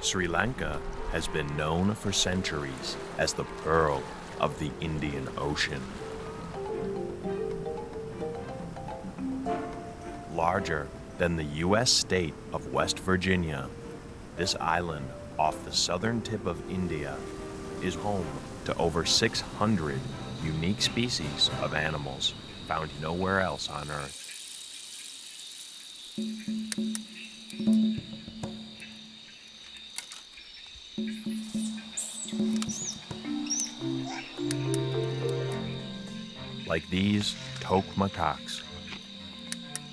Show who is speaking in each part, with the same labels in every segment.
Speaker 1: Sri Lanka has been known for centuries as the pearl of the Indian Ocean. Larger than the U.S. state of West Virginia, this island off the southern tip of India is home to over 600 unique species of animals found nowhere else on Earth. Like these toque macaques.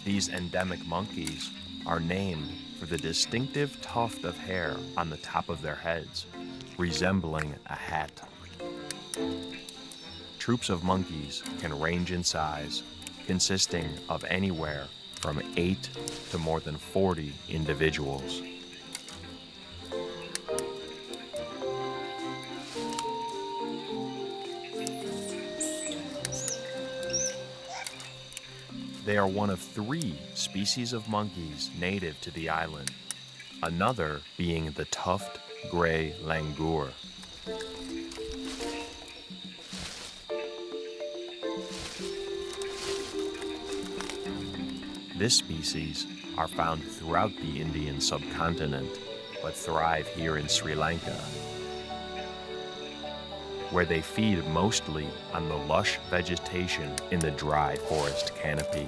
Speaker 1: These endemic monkeys are named for the distinctive tuft of hair on the top of their heads, resembling a hat. Troops of monkeys can range in size, consisting of anywhere from 8 to more than 40 individuals. They are one of 3 species of monkeys native to the island, another being the tufted gray langur. This species are found throughout the Indian subcontinent, but thrive here in Sri Lanka, where they feed mostly on the lush vegetation in the dry forest canopy.